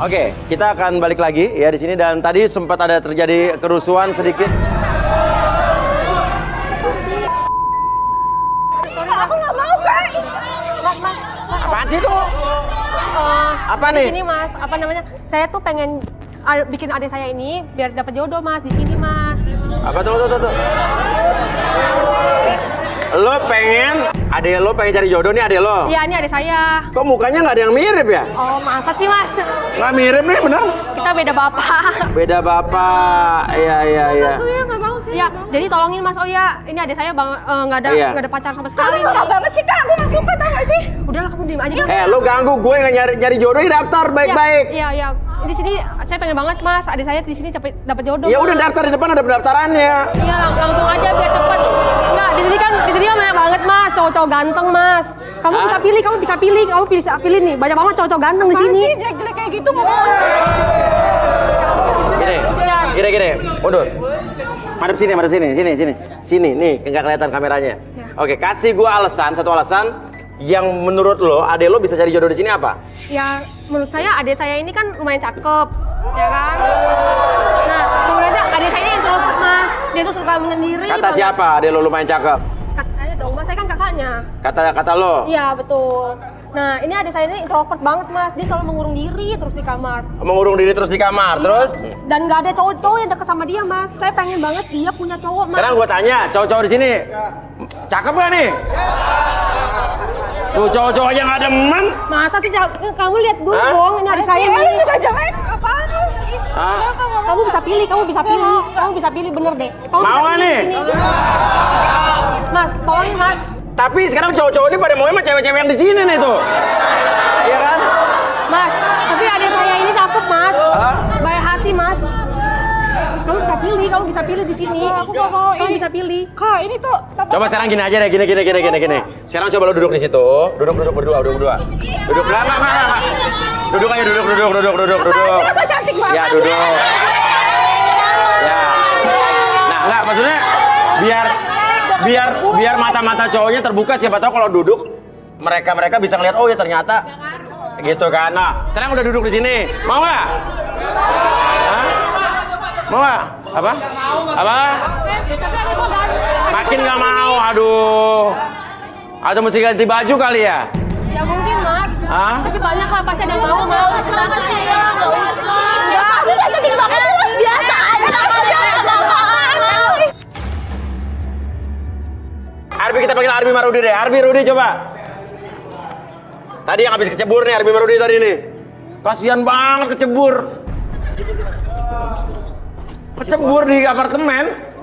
Oke, kita akan balik lagi ya di sini dan tadi sempat ada terjadi kerusuhan sedikit. Sorry, aku nggak mau, Kak. Mas. Apaan sih itu? Apa nih? Ini Mas, apa namanya? Saya tuh pengen bikin adik saya ini biar dapat jodoh Mas di sini Mas. Apa tuh? Lo pengen cari jodoh nih adek lo? Iya, ini adik saya. Kok mukanya nggak ada yang mirip ya? Oh, masa sih Mas? Nggak mirip nih, bener? Kita beda bapak. Beda bapak, iya. Saya nggak mau, Ya, jadi tolongin Mas Oya. Ini adik saya nggak ada pacar sama sekali. Kamu norak banget sih, Kak. Aku nggak suka, tau gak sih? Udahlah, kamu diem aja. Lo ganggu gue nggak nyari jodoh, daftar baik-baik. Iya. Di sini saya pengen banget Mas, adik saya di sini dapat jodoh. Ya udah Mas. daftar di depan ada pendaftarannya. Iya, langsung aja biar cepet. Enggak, di sini kan banyak banget Mas, cowok-cowok ganteng Mas. Kamu bisa pilih nih. Banyak banget cowok-cowok ganteng di sini. Sih, jelek-jelek kayak gitu ngomong. Gini, mundur. Madep sini. Sini, nih, nggak kelihatan kameranya. Ya. Oke, kasih gua satu alasan yang menurut lo, adek lo bisa cari jodoh di sini apa? Ya, menurut saya adik saya ini kan lumayan cakep, ya kan? Nah, kemudian adik saya ini introvert Mas. Dia tuh suka menyendiri. Kata banget. siapa adek lo lumayan cakep? Kata saya dong, Mas. Saya kan kakaknya. Kata lo? Iya, betul. Nah, ini adik saya ini introvert banget Mas. Dia selalu mengurung diri terus di kamar. Mengurung diri terus di kamar, terus? Dan nggak ada cowok-cowok yang deket sama dia Mas. Saya pengen banget dia punya cowok Mas. Sekarang gua tanya, cowok-cowok di sini cakep gak nih? Tuh cowok-cowok yang ada demen. Masa sih kamu lihat dulu dong, ini adik saya Lu nih. juga jelek. Apaan lu? Kamu bisa pilih bener deh. Kamu Mau bisa nggak pilih nih? di sini. Mas, tolongin Mas. Tapi sekarang cowok-cowok ini pada maunya sama cewek-cewek yang di sini nih tuh. Iya kan? Mas, tapi adik saya ini cakep Mas. Baik hati Mas. Kamu bisa pilih di sini. Aku nggak mau. Kamu Ini bisa pilih. Kak, ini tuh Coba sekarang gini aja deh, gini. Sekarang coba lo duduk di situ. Duduk berdua. Duduk, enggak. Duduk aja, duduk. Masa cantik banget. Ya, duduk. Ya. Nah, enggak, maksudnya biar mata-mata cowoknya terbuka, siapa tahu kalau duduk mereka bisa ngeliat, oh ya ternyata gitu kan. Nah, sekarang udah duduk di sini. Mau nggak? Hah? Mau nggak? Apa? Makin nggak mau, aduh. Atau mesti ganti baju kali ya? Ya mungkin Mas. Hah? Tapi banyak lah pasti ada yang mau Mas. Kenapa sih? Nggak usah. Apa sih cantik banget sih lu? Biasa aja. Arbi, kita panggil Arbi Marudi deh. Arbi, Rudi coba. Tadi yang habis kecebur nih, Arbi Marudi tadi nih. Kasihan banget kecebur. Kecebur di apartemen.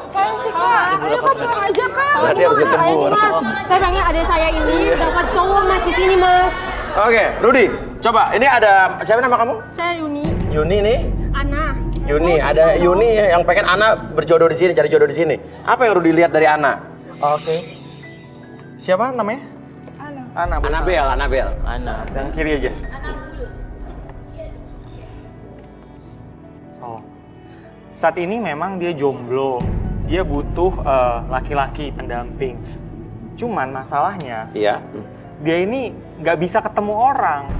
Apaan sih, Kak? Ayo Kak pulang aja, Kak. Berarti harus kecebur. Mas, saya pengen adik saya ini dapat cowok Mas di sini Mas. Oke, Rudi, coba. Ini ada siapa nama kamu? Saya Yuni, Yuni nih. Ana. Yuni, ada Yuni yang pengen Ana berjodoh di sini, cari jodoh di sini. Apa yang Rudi lihat dari Ana? Oke. Siapa namanya? Ana. Anabel. Ana. Yang kiri aja. Oh. Saat ini memang dia jomblo. Dia butuh laki-laki pendamping. Cuman masalahnya, Iya. dia ini nggak bisa ketemu orang.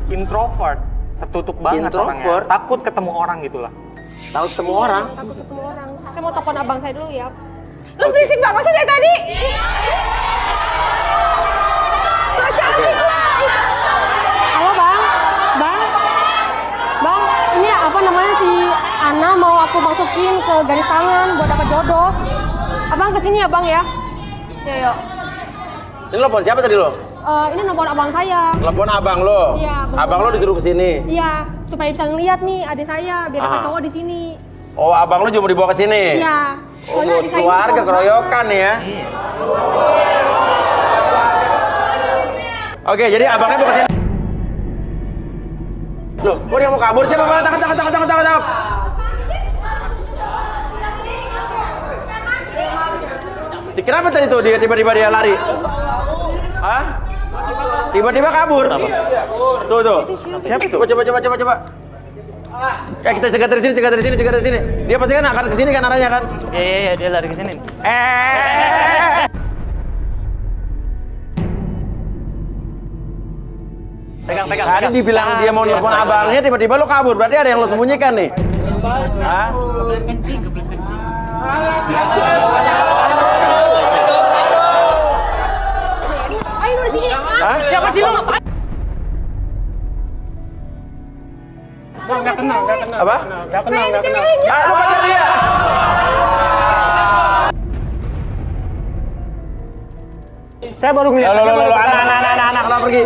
Introvert. Tertutup banget Introvert? orangnya. Takut ketemu orang gitulah. Tahu ketemu orang. Takut ketemu orang. Saya mau telepon abang saya dulu ya. Lu berisik banget sih dari tadi. So cantik lah. Halo Bang. Bang, ini apa namanya si Ana mau aku masukin ke garis tangan buat dapat jodoh. Abang kesini ya Bang ya. Ya yuk. Ini telepon siapa tadi lo? Ini nomor abang saya. Telepon abang lo. Iya, Abang lo disuruh ke sini. Iya, supaya bisa ngeliat nih adik saya biar dapat cowok di sini. Oh, abang lo juga mau dibawa ke sini? Iya. Oh, Soalnya adik saya ini keluarga cowok keroyokan nih ya. Oke, jadi abangnya mau ke sini. Loh, kok dia mau kabur? Coba tangkap. Kenapa tadi tuh dia tiba-tiba dia lari? Hah? Tiba-tiba kabur. Tuh. Siapa itu? Coba. Ya kita cegat dari sini. Dia pasti kan akan ke sini kan arahnya kan? Iya, dia lari ke sini. Pegang. Tadi dibilang dia mau nelfon abangnya, tiba-tiba lo kabur. Berarti ada yang lo sembunyikan nih. Hah? Ayo lu di sini. Hah? Siapa sih lu? Nggak kenal. Apa? Nggak kenal. Ah, lo pacar dia. Saya baru ngeliat. Lo, anak, kenapa pergi?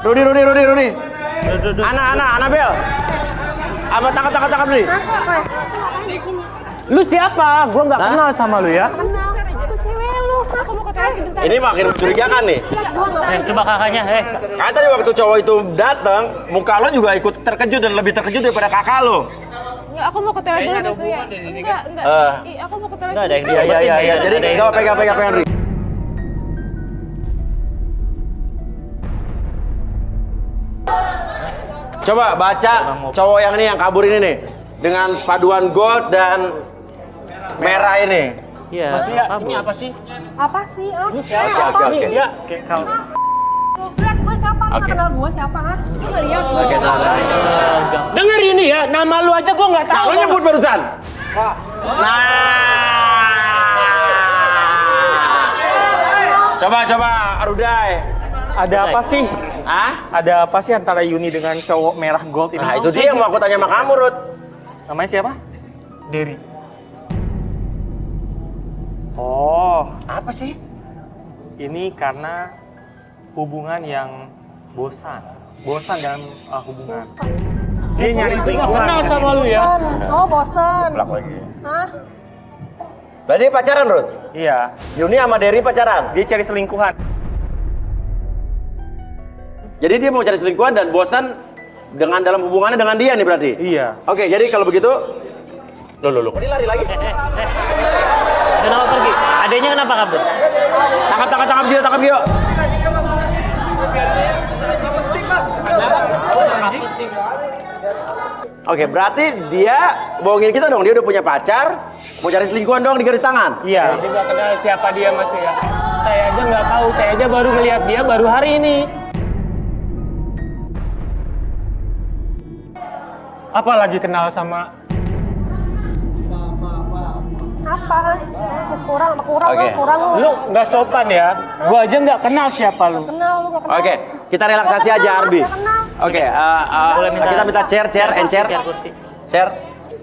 Rudi. Anak, Anabel. Apa tangkap nih? Lu siapa? Gua nggak kenal sama lu ya. Aku cewek lu. Aku mau ke toilet sebentar. Ini makin mencurigakan nih. Coba kakaknya, Kan tadi waktu cowok itu datang, muka lo juga ikut terkejut dan lebih terkejut daripada kakak lo. Enggak, aku mau ke toilet dulu besok ya. Enggak. Ih, aku mau ke toilet. Enggak ada yang dulu. Iya. Jadi coba pegang Ri. Coba baca cowok yang ini yang kabur ini nih dengan paduan gold dan merah ini. Iya. Masih ya? Ini apa sih? Apa sih? Oke. Iya, kayak kau. Lihat gue siapa? Lu nggak Oke. kenal gue siapa? Hah? Lu nggak lihat? Denger ini ya, nama lu aja gua nggak Nah, tahu. lo nyebut barusan. Nah. Coba Arudai. Ada apa sih? Hah? Ada apa sih antara Yuni dengan cowok merah gold ini? Nah, itu dia yang mau aku tanya sama kamu, Rut. Namanya siapa? Derry. Oh, Apa sih? ini karena hubungan yang bosan dalam hubungan. Dia nyari selingkuhan. Kenal sama lu ya? Oh, bosen. Plak lagi. Hah? Berarti pacaran, Rut? Iya, Yuni sama Derry pacaran? dia cari selingkuhan. Jadi dia mau cari selingkuhan dan bosan dengan dalam hubungannya dengan dia nih berarti? Iya. Oke, jadi kalau begitu... Loh, kok dia lari lagi? Kenapa pergi? Adanya kenapa kabur? Tangkap dia. Oke, berarti dia bohongin kita dong. Dia udah punya pacar, mau cari selingkuhan dong di garis tangan. Iya. Saya juga kenal siapa dia mas ya. Saya aja nggak tahu, saya aja baru ngeliat dia baru hari ini. Apalagi kenal sama Apa? Kurang Oke. lu nggak sopan ya. Gua aja nggak kenal siapa lu. Kenal lu nggak kenal. Oke, kita relaksasi aja, Arbi. Nggak kenal. Oke, Boleh kita minta chair. kursi. Chair.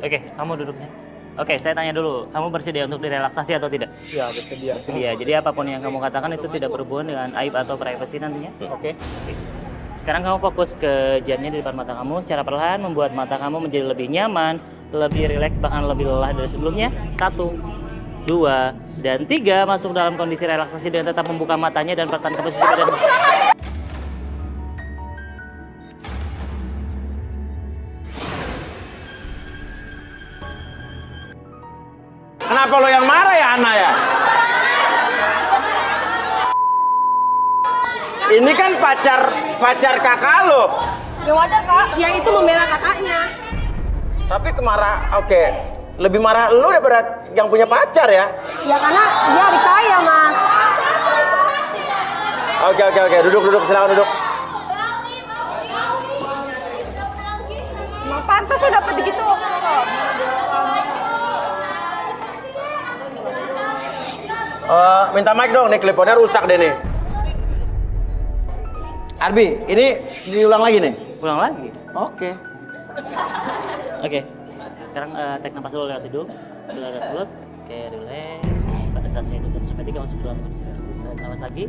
Oke, kamu duduk sini. Oke, saya tanya dulu, kamu bersedia untuk direlaksasi atau tidak? Ya bersedia. Bersedia. Jadi apapun yang kamu katakan itu tidak berhubungan dengan aib atau privasi nantinya. Oke. Sekarang kamu fokus ke jamnya di depan mata kamu secara perlahan membuat mata kamu menjadi lebih nyaman, lebih rileks, bahkan lebih lelah dari sebelumnya. 1, 2, dan 3 masuk dalam kondisi relaksasi dengan tetap membuka matanya dan pertahankan posisi badan. Kenapa lo yang marah ya, Ana ya? Ini kan pacar kakak lo. Ya wajar, Kak. Dia itu membela kakaknya. Tapi oke. Lebih marah lo daripada yang punya pacar ya? Ya karena dia adik saya, Mas. Oke. Duduk. Silakan duduk. Emang pantas udah dapet gitu. Minta mic dong, nih kliponnya rusak deh nih. Arbi, ini diulang lagi nih? Ulang lagi. Oke. Oke. Sekarang tarik nafas dulu lewat hidung, lewat mulut. Oke, relax. Pada saat saya itu 1 sampai 3 masuk dalam kondisi relaksasi. Tarik nafas lagi,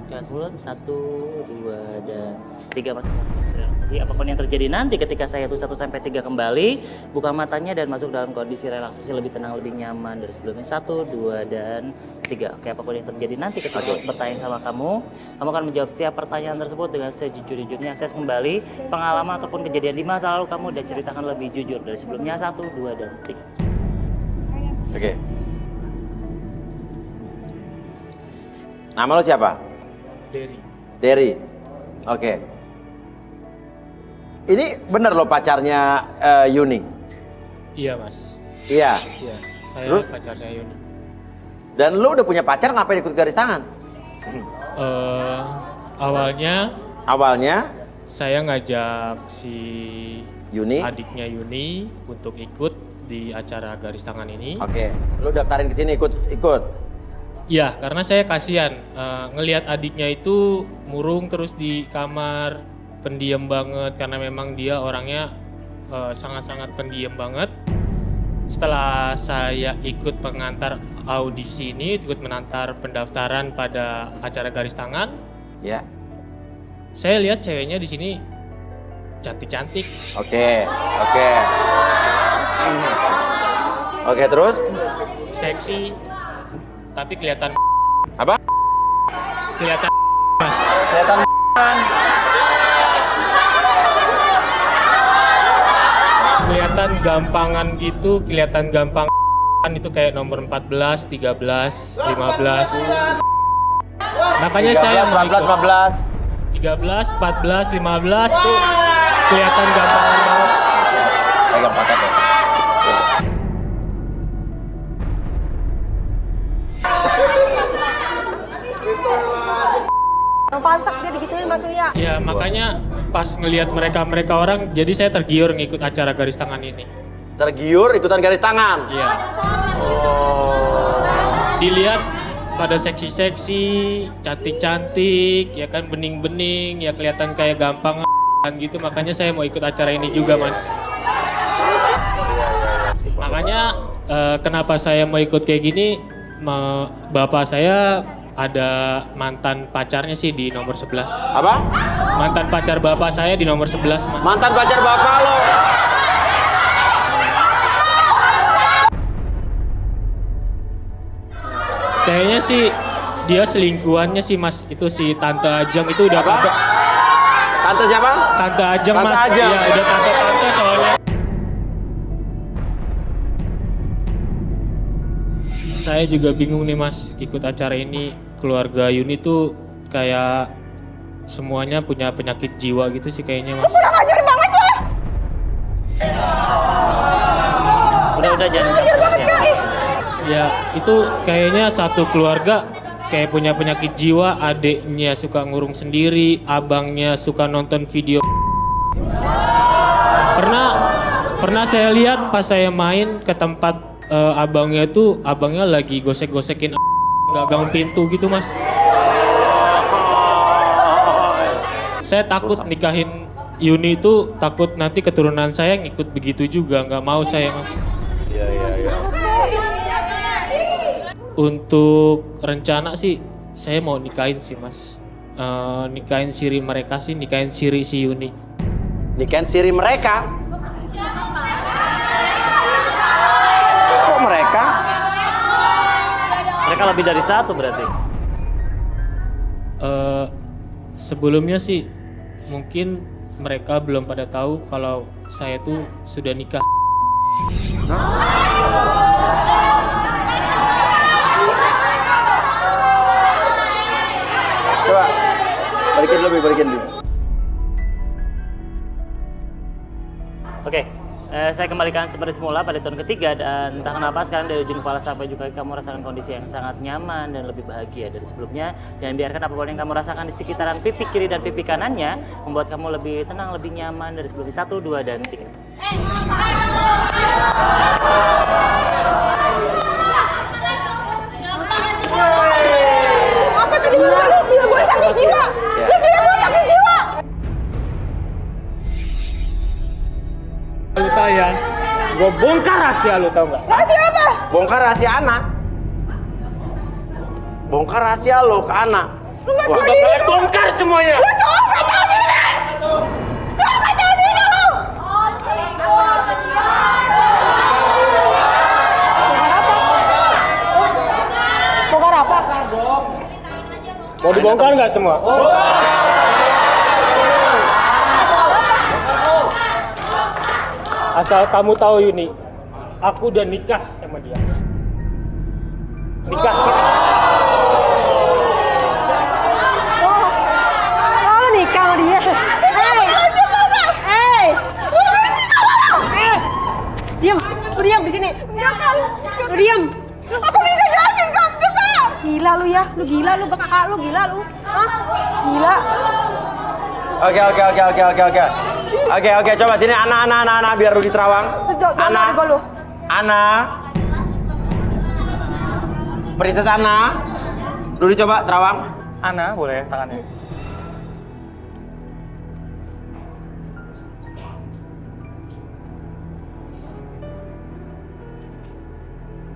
lewat mulut. 1, 2, dan 3 masuk dalam kondisi relaksasi. Apapun yang terjadi nanti ketika saya itu 1 sampai 3 kembali, buka matanya dan masuk dalam kondisi relaksasi lebih tenang, lebih nyaman dari sebelumnya. 1, 2, dan 3. Oke, apapun yang terjadi nanti ketika saya bertanya sama kamu akan menjawab setiap pertanyaan tersebut dengan sejujur-jujurnya. Akses kembali pengalaman ataupun kejadian di masa lalu kamu dan ceritakan lebih jujur dari sebelumnya. 1, 2, dan 3. Oke. Nama lo siapa? Derry. Oke. Ini bener lo pacarnya Yuni? Iya mas. Iya. Iya. Saya Terus? pacarnya Yuni. Dan lo udah punya pacar, ngapain ikut garis tangan? Awalnya Awalnya Saya ngajak si Yuni. adiknya Yuni untuk ikut di acara garis tangan ini. Oke, lu daftarin ke sini ikut. Ya, karena saya kasihan ngelihat adiknya itu murung terus di kamar, pendiam banget karena memang dia orangnya sangat-sangat pendiam banget. Setelah saya ikut pengantar audisi ini, ikut mengantar pendaftaran pada acara garis tangan, Ya. saya lihat ceweknya di sini cantik-cantik. Oke, terus? Seksi, tapi kelihatan Apa? kelihatan mas. Kelihatan Kelihatan gampangan gitu, kelihatan gampang itu kayak nomor 14, 13, 15. Makanya saya 14, 15. 13, 14, 15 tuh kelihatan gampangan banget. Pegang paket ya. Yang pantas dia digituin Mas Surya. Ya makanya pas ngelihat mereka orang, jadi saya tergiur ngikut acara garis tangan ini. Tergiur ikutan garis tangan. Iya. Dilihat pada seksi-seksi, cantik-cantik, ya kan bening-bening, ya kelihatan kayak gampang gitu. Makanya saya mau ikut acara ini juga, Mas. Makanya kenapa saya mau ikut kayak gini? Bapak saya ada mantan pacarnya sih di nomor 11. Apa? Mantan pacar bapak saya di nomor 11, Mas. Mantan pacar bapak lo. Kayaknya sih dia selingkuhannya sih Mas, itu si Tante Ajeng itu udah Apa? apa? Tante siapa? Tante Ajeng Tante Mas, Ajeng. ya udah tante-tante soalnya. Saya juga bingung nih Mas, ikut acara ini keluarga Yuni tuh kayak semuanya punya penyakit jiwa gitu sih kayaknya Mas. Kurang ajar banget sih. Udah jangan Ajar banget Kak. Ya itu kayaknya satu keluarga kayak punya penyakit jiwa, adiknya suka ngurung sendiri, abangnya suka nonton video. Pernah saya lihat pas saya main ke tempat abangnya lagi gosek-gosekin gagang pintu gitu Mas. Saya takut nikahin Yuni itu, takut nanti keturunan saya ngikut begitu juga, nggak mau saya Mas. Iya. Untuk rencana sih saya mau nikahin sih Mas. Nikahin siri mereka sih, nikahin siri si Yuni. Nikahin siri mereka. Kok mereka? Mereka lebih dari satu berarti. Sebelumnya sih mungkin mereka belum pada tahu kalau saya tuh sudah nikah. Coba balikin dulu. Oke, saya kembalikan seperti semula pada tahun ketiga dan entah kenapa sekarang dari ujung kepala sampai juga kamu rasakan kondisi yang sangat nyaman dan lebih bahagia dari sebelumnya, dan biarkan apapun yang kamu rasakan di sekitaran pipi kiri dan pipi kanannya membuat kamu lebih tenang, lebih nyaman dari sebelumnya. 1, 2, dan 3. Apa tadi barusan lu bilang gue sakit jiwa? Lu bilang gue sakit jiwa. Lu tahu ya, gue bongkar rahasia lu tau nggak? Rahasia apa? Bongkar rahasia anak. Bongkar rahasia lo ke anak. Lu gak Wah, tahu diri lu. Bongkar semuanya. Lu cowok gak tahu diri. Cowok gak tahu diri lu. Bongkar apa? Mau dibongkar nggak semua? Asal kamu tahu Yuni, aku udah nikah sama dia. Nikah sih. Oh, lu nikah sama dia. Diam, lu diam di sini. Lu diam. Aku bisa jelasin Kak. Gila lu ya, lu gila lu, kakak lu gila lu. Hah? Gila. Oke, coba sini Ana biar Rudi terawang. Ana. Princess Ana. Rudi coba terawang. Ana, boleh tangannya.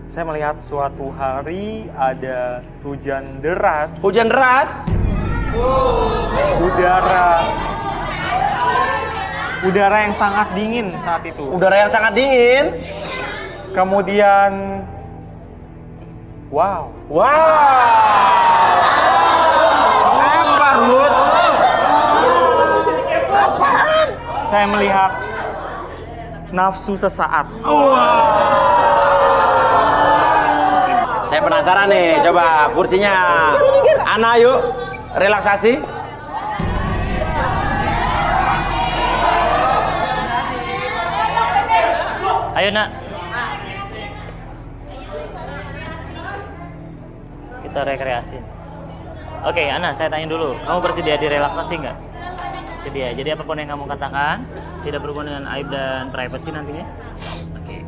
Saya melihat suatu hari ada hujan deras. Hujan deras. Udara yang sangat dingin saat itu. Udara yang sangat dingin. Kemudian, wow. Apa, Ruth? Saya melihat nafsu sesaat. Saya penasaran nih, coba kursinya. Ana yuk, relaksasi. Ayo nak. Kita rekreasi. Oke, Ana, saya tanya dulu. Kamu bersedia direlaksasi nggak? Bersedia. Jadi apapun yang kamu katakan tidak berhubungan dengan aib dan privacy nantinya. Oke.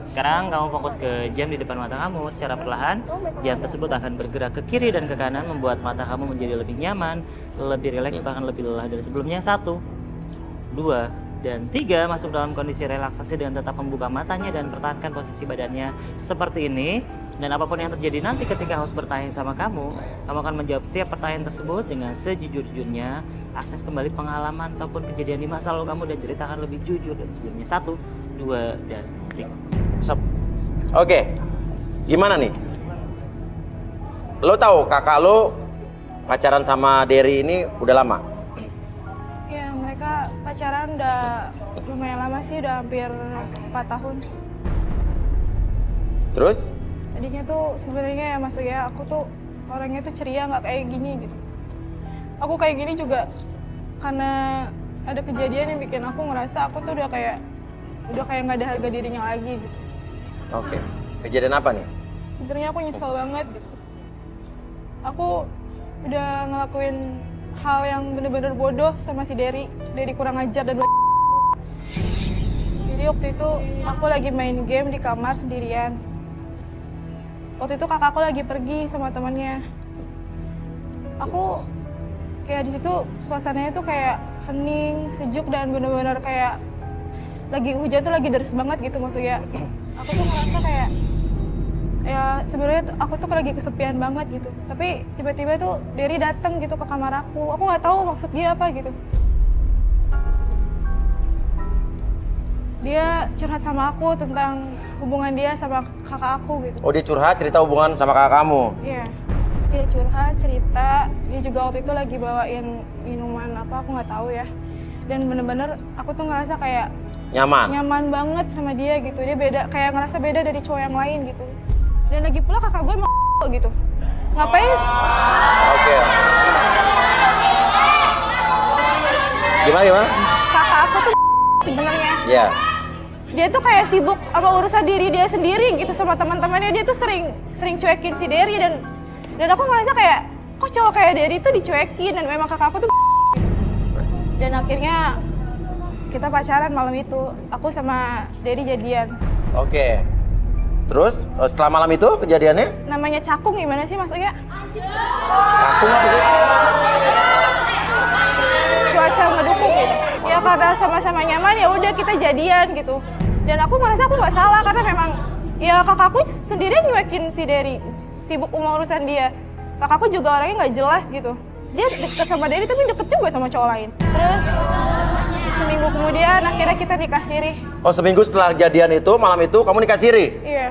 Sekarang kamu fokus ke jam di depan mata kamu. Secara perlahan, jam tersebut akan bergerak ke kiri dan ke kanan, membuat mata kamu menjadi lebih nyaman, lebih rileks, bahkan lebih lelah dari sebelumnya. 1, 2, dan 3, masuk dalam kondisi relaksasi dengan tetap membuka matanya dan pertahankan posisi badannya seperti ini. Dan apapun yang terjadi nanti ketika host bertanya sama kamu akan menjawab setiap pertanyaan tersebut dengan sejujur-jujurnya. Akses kembali pengalaman ataupun kejadian di masa lalu kamu dan ceritakan lebih jujur dari sebelumnya. 1, 2, dan 3. Stop. Oke, gimana nih? Lo tahu kakak lo pacaran sama Derry ini udah lama? Ya, mereka pacaran udah lumayan lama sih, udah hampir 4 tahun. Terus? Tadinya tuh sebenarnya ya Mas ya, aku tuh orangnya tuh ceria, nggak kayak gini gitu. Aku kayak gini juga karena ada kejadian yang bikin aku ngerasa aku tuh udah kayak nggak ada harga dirinya lagi gitu. Oke. Kejadian apa nih? Sebenarnya aku nyesel banget gitu. Aku udah ngelakuin hal yang bener-bener bodoh sama si Derry kurang ajar dan jadi waktu itu aku lagi main game di kamar sendirian. Waktu itu kakakku lagi pergi sama temannya. Aku kayak di situ suasananya tuh kayak hening, sejuk dan bener-bener kayak lagi hujan tuh lagi deras banget gitu maksudnya. Aku tuh ngerasa kayak ya sebenarnya aku tuh lagi kesepian banget gitu. Tapi tiba-tiba tuh Derry datang gitu ke kamar aku. Aku nggak tahu maksud dia apa gitu. Dia curhat sama aku tentang hubungan dia sama kakak aku gitu. Oh, dia curhat cerita hubungan sama kakak kamu? Iya. Dia curhat, cerita. Dia juga waktu itu lagi bawain minuman apa, aku nggak tahu ya. Dan bener-bener aku tuh ngerasa kayak nyaman banget sama dia gitu. Dia beda, kayak ngerasa beda dari cowok yang lain gitu. Dan lagi pula kakak gue emang gitu. Ngapain? Oke. Gimana? Kakak aku tuh sebenarnya. Iya. Dia tuh kayak sibuk sama urusan diri dia sendiri gitu sama teman-temannya. Dia tuh sering cuekin si Derry dan aku ngerasa kayak kok cowok kayak Derry tuh dicuekin dan memang kakak aku tuh dan akhirnya kita pacaran malam itu. Aku sama Derry jadian. Oke. Terus setelah malam itu kejadiannya? Namanya cakung gimana sih maksudnya? Cakung apa sih? Cuaca ngedukung gitu. Ya karena sama-sama nyaman ya udah kita jadian gitu. Dan aku ngerasa aku nggak salah karena memang ya kakakku sendirian nyuekin si Derry, sibuk urusan dia. Kakakku juga orangnya nggak jelas gitu. Dia deket sama Derry tapi deket juga sama cowok lain. Terus seminggu kemudian akhirnya kita nikah siri. Oh, seminggu setelah kejadian itu, malam itu kamu nikah siri? Iya.